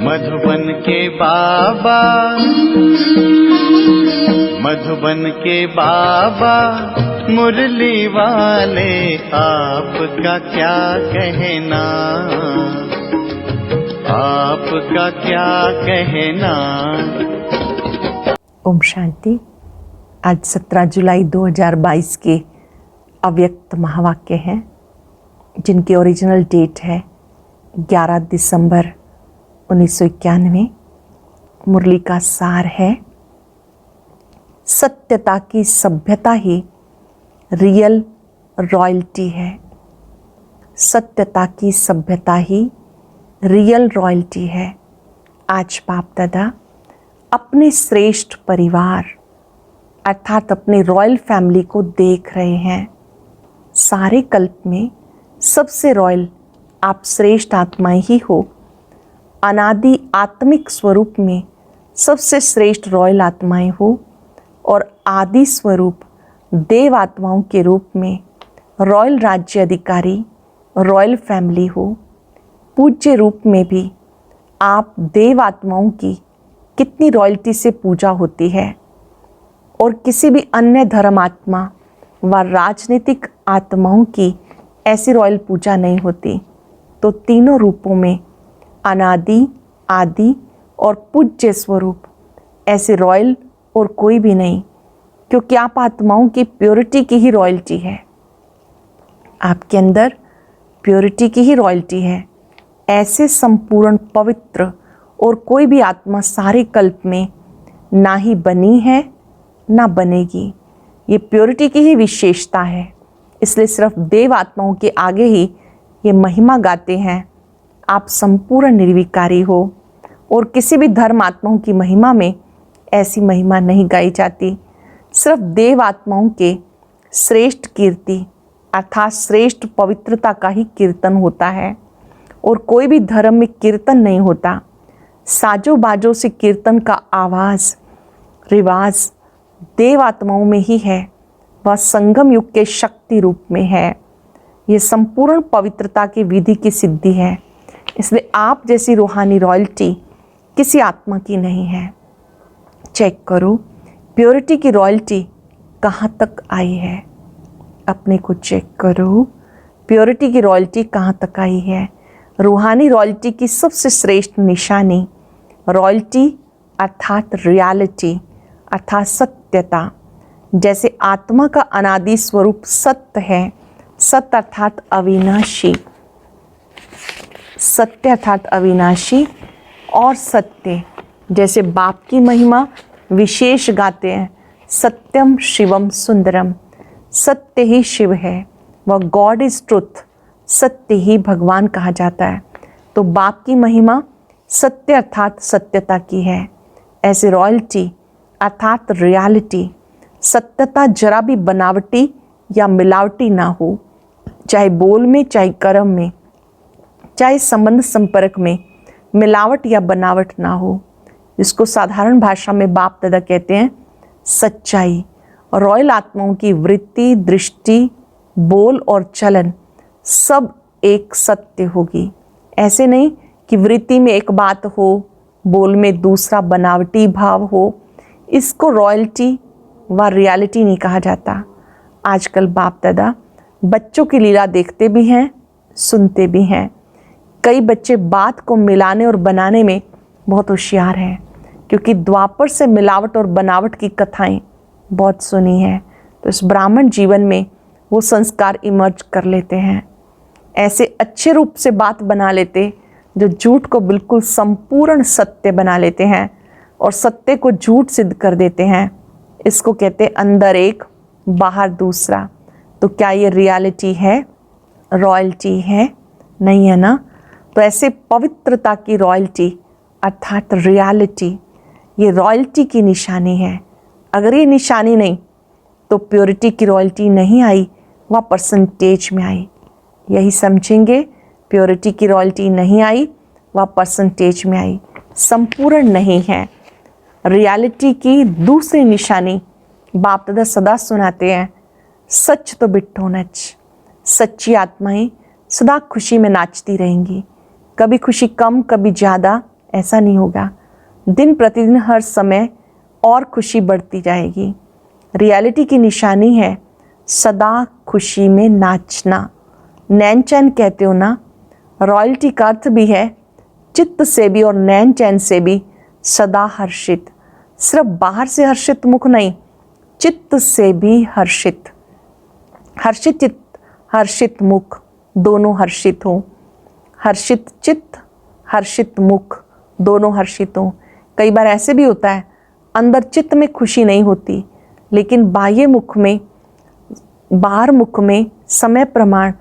मधुबन के बाबा, मधुबन के बाबा मुरली वाले, आपका क्या कहना, आपका क्या कहना। ओम शांति। आज 17 जुलाई 2022 के अव्यक्त महावाक्य हैं, जिनकी ओरिजिनल डेट है 11 दिसंबर 1991। मुरली का सार है, सत्यता की सभ्यता ही रियल रॉयल्टी है। सत्यता की सभ्यता ही रियल रॉयल्टी है। आज बाप दादा अपने श्रेष्ठ परिवार अर्थात अपने रॉयल फैमिली को देख रहे हैं। सारे कल्प में सबसे रॉयल आप श्रेष्ठ आत्माएं ही हो। अनादि आत्मिक स्वरूप में सबसे श्रेष्ठ रॉयल आत्माएं हो और आदि स्वरूप देव आत्माओं के रूप में रॉयल राज्य अधिकारी रॉयल फैमिली हो। पूज्य रूप में भी आप देव आत्माओं की कितनी रॉयल्टी से पूजा होती है और किसी भी अन्य धर्म आत्मा व राजनीतिक आत्माओं की ऐसी रॉयल पूजा नहीं होती। तो तीनों रूपों में अनादि, आदि और पूज्य स्वरूप ऐसे रॉयल और कोई भी नहीं, क्योंकि आप आत्माओं की प्योरिटी की ही रॉयल्टी है। आपके अंदर प्योरिटी की ही रॉयल्टी है। ऐसे संपूर्ण पवित्र और कोई भी आत्मा सारे कल्प में ना ही बनी है ना बनेगी। ये प्योरिटी की ही विशेषता है। इसलिए सिर्फ देव आत्माओं के आगे ही ये महिमा गाते हैं, आप संपूर्ण निर्विकारी हो। और किसी भी धर्म आत्माओं की महिमा में ऐसी महिमा नहीं गाई जाती। सिर्फ देव आत्माओं के श्रेष्ठ कीर्ति अर्थात श्रेष्ठ पवित्रता का ही कीर्तन होता है और कोई भी धर्म में कीर्तन नहीं होता। साजो बाजो से कीर्तन का आवाज़ रिवाज देव आत्माओं में ही है। वह संगम युग के शक्ति रूप में है। ये संपूर्ण पवित्रता की विधि की सिद्धि है। इसलिए आप जैसी रूहानी रॉयल्टी किसी आत्मा की नहीं है। चेक करो प्योरिटी की रॉयल्टी कहाँ तक आई है। अपने को चेक करो प्योरिटी की रॉयल्टी कहाँ तक आई है। रूहानी रॉयल्टी की सबसे श्रेष्ठ निशानी रॉयल्टी अर्थात रियलिटी अर्थात सत्यता। जैसे आत्मा का अनादि स्वरूप सत्य है, सत्य अर्थात अविनाशी, सत्य अर्थात अविनाशी और सत्य। जैसे बाप की महिमा विशेष गाते हैं, सत्यम शिवम सुंदरम। सत्य ही शिव है, वह गॉड इज ट्रुथ। सत्य ही भगवान कहा जाता है। तो बाप की महिमा सत्य अर्थात सत्यता की है। ऐसे रॉयल्टी अर्थात रियलिटी सत्यता जरा भी बनावटी या मिलावटी ना हो, चाहे बोल में, चाहे कर्म में, चाहे संबंध संपर्क में मिलावट या बनावट ना हो। इसको साधारण भाषा में बाप दादा कहते हैं सच्चाई। रॉयल आत्माओं की वृत्ति, दृष्टि, बोल और चलन सब एक सत्य होगी। ऐसे नहीं कि वृत्ति में एक बात हो, बोल में दूसरा बनावटी भाव हो। इसको रॉयल्टी व रियलिटी नहीं कहा जाता। आजकल बाप दादा बच्चों की लीला देखते भी हैं, सुनते भी हैं। कई बच्चे बात को मिलाने और बनाने में बहुत होशियार हैं, क्योंकि द्वापर से मिलावट और बनावट की कथाएं बहुत सुनी है। तो इस ब्राह्मण जीवन में वो संस्कार इमर्ज कर लेते हैं। ऐसे अच्छे रूप से बात बना लेते जो झूठ को बिल्कुल संपूर्ण सत्य बना लेते हैं और सत्य को झूठ सिद्ध कर देते हैं। इसको कहते हैं अंदर एक बाहर दूसरा। तो क्या ये रियलिटी है, रॉयल्टी है? नहीं है ना। तो ऐसे पवित्रता की रॉयल्टी अर्थात रियलिटी ये रॉयल्टी की निशानी है। अगर ये निशानी नहीं तो प्योरिटी की रॉयल्टी नहीं आई, वह परसेंटेज में आई। यही समझेंगे, प्योरिटी की रॉयल्टी नहीं आई, वह परसेंटेज में आई, संपूर्ण नहीं है। रियलिटी की दूसरी निशानी बाप दादा सदा सुनाते हैं, सच तो बिट्ठो नच। सच्ची आत्माएं सदा खुशी में नाचती रहेंगी। कभी खुशी कम, कभी ज़्यादा, ऐसा नहीं होगा। दिन प्रतिदिन हर समय और खुशी बढ़ती जाएगी। रियलिटी की निशानी है सदा खुशी में नाचना। नैन चैन कहते हो ना, रॉयल्टी का अर्थ भी है चित्त से भी और नैन चैन से भी सदा हर्षित। सिर्फ बाहर से हर्षित मुख नहीं, चित्त से भी हर्षित। हर्षित चित्त, हर्षित मुख, दोनों हर्षित हों। हर्षित चित्त, हर्षित मुख, दोनों हर्षित हों। कई बार ऐसे भी होता है अंदर चित्त में खुशी नहीं होती, लेकिन बाहर मुख में समय प्रमाण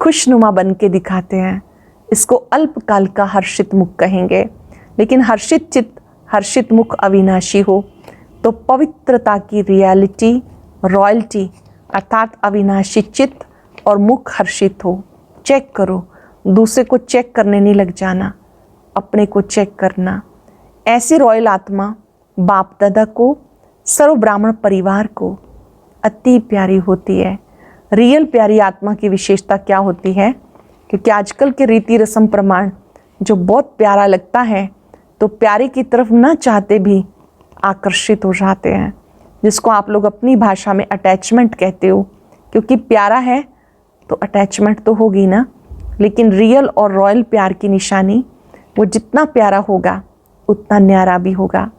खुशनुमा बन के दिखाते हैं। इसको अल्पकाल का हर्षित मुख कहेंगे। लेकिन हर्षित चित्त, हर्षित मुख अविनाशी हो तो पवित्रता की रियलिटी, रॉयल्टी अर्थात अविनाशी चित्त और मुख हर्षित हो। चेक करो, दूसरे को चेक करने नहीं लग जाना, अपने को चेक करना। ऐसी रॉयल आत्मा बाप दादा को, सर्व ब्राह्मण परिवार को अति प्यारी होती है। रियल प्यारी आत्मा की विशेषता क्या होती है? क्योंकि आजकल के रीति रस्म प्रमाण जो बहुत प्यारा लगता है तो प्यारे की तरफ ना चाहते भी आकर्षित हो जाते हैं, जिसको आप लोग अपनी भाषा में अटैचमेंट कहते हो। क्योंकि प्यारा है तो अटैचमेंट तो होगी ना। लेकिन रियल और रॉयल प्यार की निशानी, वो जितना प्यारा होगा उतना न्यारा भी होगा।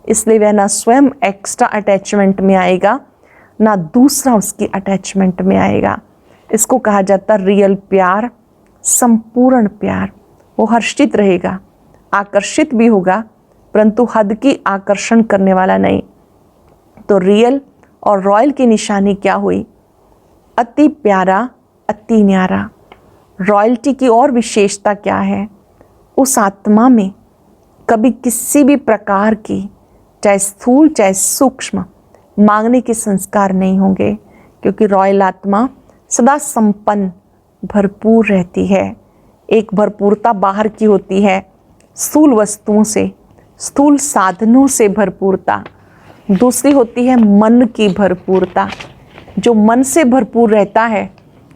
इसलिए वह ना स्वयं एक्स्ट्रा अटैचमेंट में आएगा, ना दूसरा उसकी अटैचमेंट में आएगा। इसको कहा जाता है रियल प्यार, संपूर्ण प्यार। वो हर्षित रहेगा, आकर्षित भी होगा, परंतु हद की आकर्षण करने वाला नहीं। तो रियल और रॉयल की निशानी क्या हुई? अति प्यारा, अति न्यारा। रॉयल्टी की और विशेषता क्या है? उस आत्मा में कभी किसी भी प्रकार की, चाहे स्थूल चाहे सूक्ष्म, मांगने के संस्कार नहीं होंगे। क्योंकि रॉयल आत्मा सदा संपन्न, भरपूर रहती है। एक भरपूरता बाहर की होती है, स्थूल वस्तुओं से, स्थूल साधनों से भरपूरता। दूसरी होती है मन की भरपूरता। जो मन से भरपूर रहता है,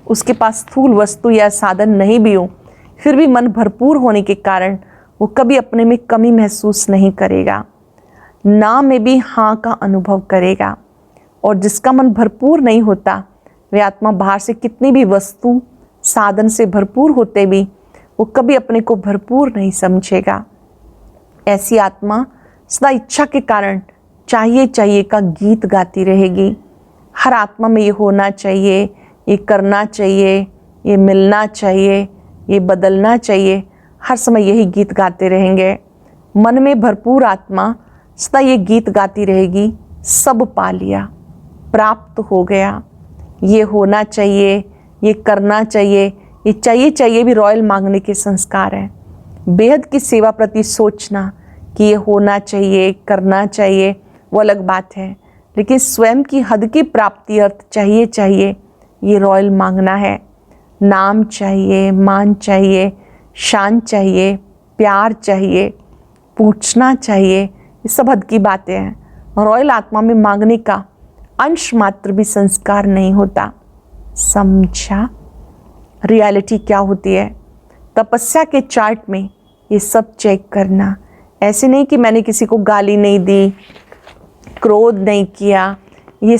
उसके पास स्थूल वस्तु या साधन नहीं भी हो, फिर भी मन भरपूर होने के कारण वो कभी अपने में कमी महसूस नहीं करेगा, ना में भी हाँ का अनुभव करेगा। और जिसका मन भरपूर नहीं होता, वह आत्मा बाहर से कितनी भी वस्तु साधन से भरपूर होते भी वो कभी अपने को भरपूर नहीं समझेगा। ऐसी आत्मा सदा इच्छा के कारण चाहिए चाहिए का गीत गाती रहेगी। हर आत्मा में ये होना चाहिए, ये करना चाहिए, ये मिलना चाहिए, ये बदलना चाहिए, हर समय यही गीत गाते रहेंगे। मन में भरपूर आत्मा सदा ये गीत गाती रहेगी, सब पा लिया, प्राप्त हो गया, ये होना चाहिए, ये करना चाहिए, ये चाहिए चाहिए भी रॉयल मांगने के संस्कार है। बेहद की सेवा प्रति सोचना कि ये होना चाहिए, करना चाहिए, वो अलग बात है। लेकिन स्वयं की हद की प्राप्ति अर्थ चाहिए चाहिए, ये रॉयल मांगना है। नाम चाहिए, मान चाहिए, शान चाहिए, प्यार चाहिए, पूछना चाहिए, ये सब हद की बातें हैं। रॉयल आत्मा में मांगने का अंश मात्र भी संस्कार नहीं होता। समझा? रियलिटी क्या होती है? तपस्या के चार्ट में ये सब चेक करना। ऐसे नहीं कि मैंने किसी को गाली नहीं दी, क्रोध नहीं किया, ये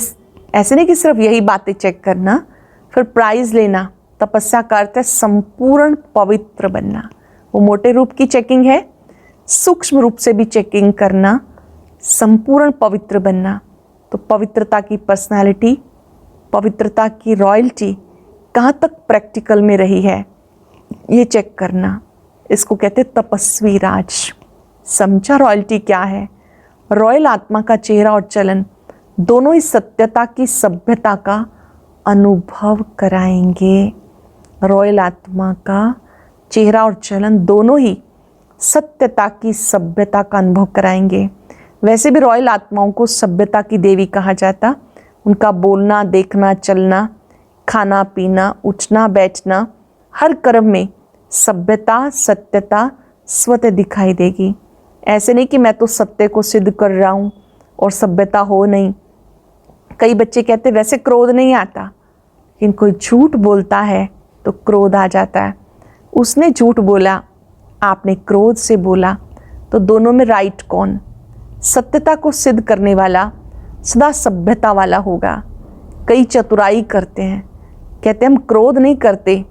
ऐसे नहीं कि सिर्फ यही बातें चेक करना फिर प्राइज लेना। तपस्या का अर्थ है संपूर्ण पवित्र बनना। वो मोटे रूप की चेकिंग है, सूक्ष्म रूप से भी चेकिंग करना, संपूर्ण पवित्र बनना। तो पवित्रता की पर्सनालिटी, पवित्रता की रॉयल्टी कहाँ तक प्रैक्टिकल में रही है, ये चेक करना। इसको कहते तपस्वी राज। समझा रॉयल्टी क्या है? रॉयल आत्मा का चेहरा और चलन दोनों ही सत्यता की सभ्यता का अनुभव कराएंगे। रॉयल आत्मा का चेहरा और चलन दोनों ही सत्यता की सभ्यता का अनुभव कराएंगे। वैसे भी रॉयल आत्माओं को सभ्यता की देवी कहा जाता। उनका बोलना, देखना, चलना, खाना पीना, उठना बैठना, हर कर्म में सभ्यता, सत्यता स्वतः दिखाई देगी। ऐसे नहीं कि मैं तो सत्य को सिद्ध कर रहा हूँ और सभ्यता हो नहीं। कई बच्चे कहते वैसे क्रोध नहीं आता, लेकिन कोई झूठ बोलता है तो क्रोध आ जाता है। उसने झूठ बोला, आपने क्रोध से बोला, तो दोनों में राइट कौन? सत्यता को सिद्ध करने वाला सदा सभ्यता वाला होगा। कई चतुराई करते हैं, कहते हैं हम क्रोध नहीं करते,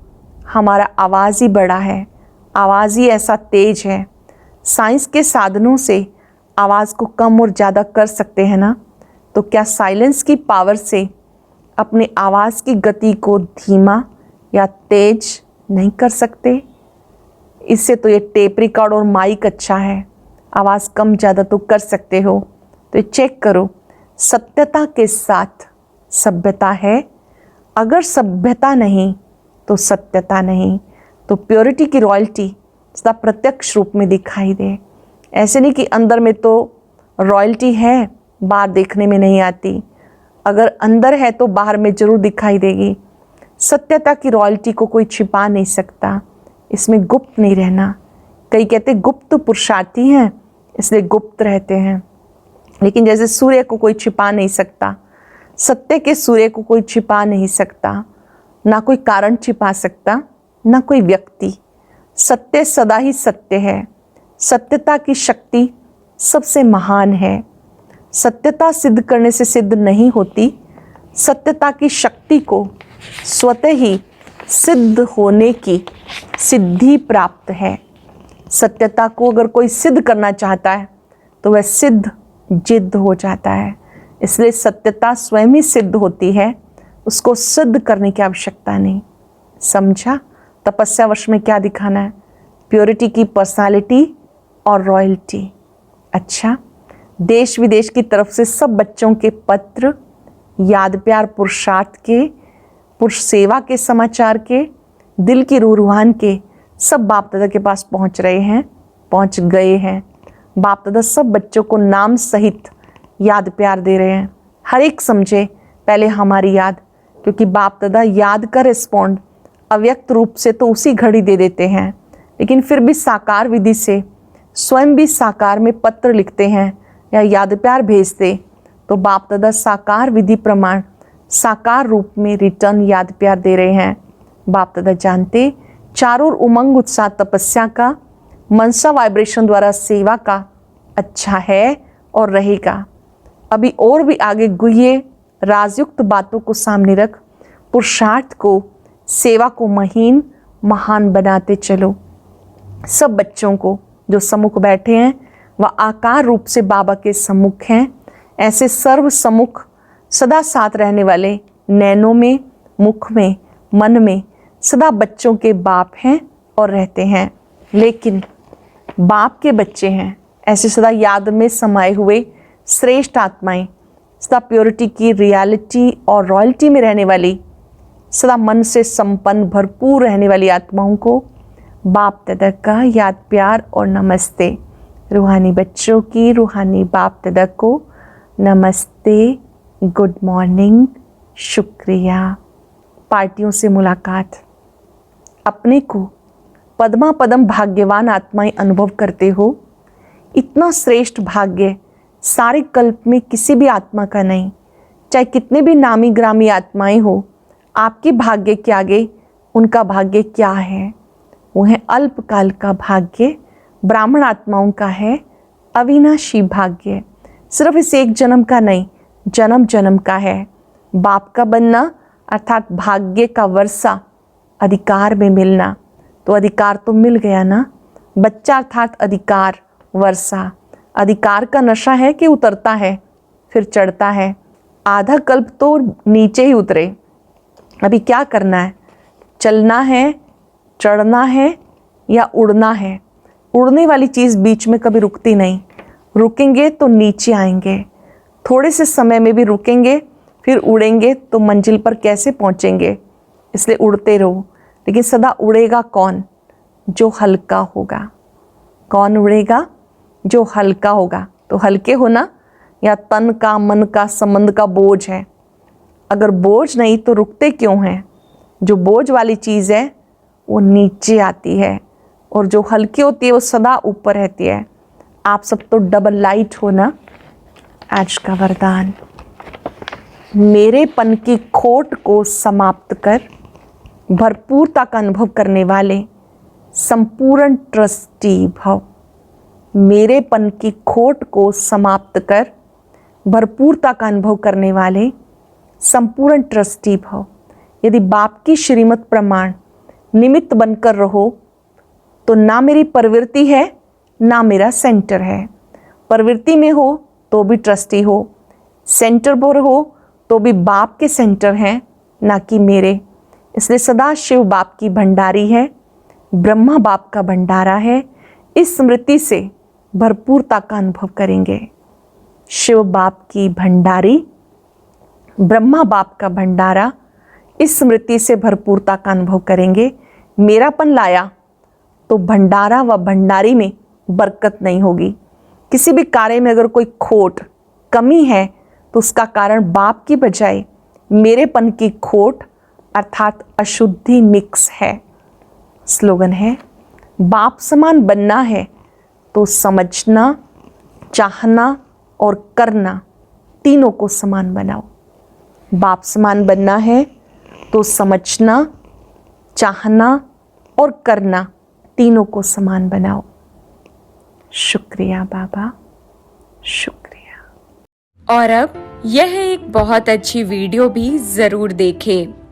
हमारा आवाज़ ही बड़ा है, आवाज़ ही ऐसा तेज है। साइंस के साधनों से आवाज़ को कम और ज़्यादा कर सकते हैं ना, तो क्या साइलेंस की पावर से अपनी आवाज़ की गति को धीमा या तेज नहीं कर सकते? इससे तो ये टेप रिकॉर्ड और माइक अच्छा है, आवाज़ कम ज़्यादा तो कर सकते हो। तो चेक करो, सत्यता के साथ सभ्यता है, अगर सभ्यता नहीं तो सत्यता नहीं। तो प्योरिटी की रॉयल्टी सदा प्रत्यक्ष रूप में दिखाई दे। ऐसे नहीं कि अंदर में तो रॉयल्टी है, बाहर देखने में नहीं आती, अगर अंदर है तो बाहर में जरूर दिखाई देगी। सत्यता की रॉयल्टी को कोई छिपा नहीं सकता, इसमें गुप्त नहीं रहना। कई कहते गुप्त पुरुषार्थी हैं इसलिए गुप्त रहते हैं, लेकिन जैसे सूर्य को कोई छिपा नहीं सकता, सत्य के सूर्य को कोई छिपा नहीं सकता, ना कोई कारण छिपा सकता, ना कोई व्यक्ति। सत्य सदा ही सत्य है, सत्यता की शक्ति सबसे महान है। सत्यता सिद्ध करने से सिद्ध नहीं होती, सत्यता की शक्ति को स्वतः ही सिद्ध होने की सिद्धि प्राप्त है। सत्यता को अगर कोई सिद्ध करना चाहता है तो वह सिद्ध जिद्द हो जाता है। इसलिए सत्यता स्वयं ही सिद्ध होती है, उसको सिद्ध करने की आवश्यकता नहीं। समझा? तपस्या वर्ष में क्या दिखाना है? प्योरिटी की पर्सनालिटी और रॉयल्टी। अच्छा, देश विदेश की तरफ से सब बच्चों के पत्र, याद प्यार पुरुषार्थ के, पुरुष सेवा के समाचार के, दिल की रूहान के सब बाप दादा के पास पहुंच रहे हैं, पहुंच गए हैं। बाप दादा सब बच्चों को नाम सहित याद प्यार दे रहे हैं। हर एक समझे पहले हमारी याद, क्योंकि बाप दादा याद का रिस्पॉन्ड अव्यक्त रूप से तो उसी घड़ी दे देते हैं, लेकिन फिर भी साकार विधि से स्वयं भी साकार में पत्र लिखते हैं या याद प्यार भेजते, तो बाप दादा साकार विधि प्रमाण साकार रूप में रिटर्न याद प्यार दे रहे हैं। बाप दादा जानते चारों ओर उमंग उत्साह तपस्या का, मनसा वाइब्रेशन द्वारा सेवा का अच्छा है और रहेगा। अभी और भी आगे गुह्य राजयुक्त बातों को सामने रख पुरुषार्थ को, सेवा को महीन महान बनाते चलो। सब बच्चों को जो सम्मुख बैठे हैं वह आकार रूप से बाबा के सम्मुख हैं। ऐसे सर्व सम्मुख सदा साथ रहने वाले नैनों में, मुख में, मन में सदा बच्चों के बाप हैं और रहते हैं, लेकिन बाप के बच्चे हैं। ऐसे सदा याद में समाये हुए श्रेष्ठ आत्माएं, सदा प्योरिटी की रियलिटी और रॉयल्टी में रहने वाली, सदा मन से संपन्न भरपूर रहने वाली आत्माओं को बाप दादा का याद प्यार और नमस्ते। रूहानी बच्चों की रूहानी बाप दादा को नमस्ते, गुड मॉर्निंग, शुक्रिया। पार्टियों से मुलाकात। अपने को पद्मा पदम भाग्यवान आत्माएं अनुभव करते हो। इतना श्रेष्ठ भाग्य सारे कल्प में किसी भी आत्मा का नहीं। चाहे कितने भी नामी ग्रामी आत्माएं हो, आपके भाग्य के आगे उनका भाग्य क्या है? वो है अल्पकाल का भाग्य, ब्राह्मण आत्माओं का है अविनाशी भाग्य। सिर्फ इस एक जन्म का नहीं, जन्म जन्म का है। बाप का बनना अर्थात भाग्य का वर्षा, अधिकार में मिलना। तो अधिकार तो मिल गया ना। बच्चा अर्थात अधिकार, वर्षा। अधिकार का नशा है कि उतरता है फिर चढ़ता है। आधा कल्प तो नीचे ही उतरे। अभी क्या करना है? चलना है, चढ़ना है या उड़ना है? उड़ने वाली चीज़ बीच में कभी रुकती नहीं। रुकेंगे तो नीचे आएंगे, थोड़े से समय में भी रुकेंगे फिर उड़ेंगे तो मंजिल पर कैसे पहुंचेंगे? इसलिए उड़ते रहो। लेकिन सदा उड़ेगा कौन? जो हल्का होगा। कौन उड़ेगा? जो हल्का होगा। तो हल्के होना या तन का, मन का, संबंध का बोझ है। अगर बोझ नहीं तो रुकते क्यों हैं? जो बोझ वाली चीज़ है वो नीचे आती है और जो हल्की होती है वो सदा ऊपर रहती है। आप सब तो डबल लाइट हो ना। आज का वरदान, मेरेपन की खोट को समाप्त कर भरपूरता का अनुभव करने वाले संपूर्ण ट्रस्टी भव। मेरेपन की खोट को समाप्त कर भरपूरता का अनुभव करने वाले संपूर्ण ट्रस्टी भव। यदि बाप की श्रीमत प्रमाण निमित्त बनकर रहो तो ना मेरी प्रवृत्ति है ना मेरा सेंटर है। प्रवृत्ति में हो तो भी ट्रस्टी हो, सेंटर पर हो तो भी बाप के सेंटर हैं ना कि मेरे। इसलिए सदा शिव बाप की भंडारी है, ब्रह्मा बाप का भंडारा है। इस स्मृति से भरपूरता का अनुभव करेंगे। शिव बाप की भंडारी, ब्रह्मा बाप का भंडारा, इस स्मृति से भरपूरता का अनुभव करेंगे। मेरापन लाया तो भंडारा व भंडारी में बरकत नहीं होगी। किसी भी कार्य में अगर कोई खोट, कमी है तो उसका कारण बाप की बजाय मेरेपन की खोट अर्थात अशुद्धि मिक्स है। स्लोगन है, बाप समान बनना है तो समझना, चाहना और करना तीनों को समान बनाओ। बाप समान बनना है तो समझना, चाहना और करना तीनों को समान बनाओ। शुक्रिया बाबा, शुक्रिया। और अब यह एक बहुत अच्छी वीडियो भी जरूर देखें।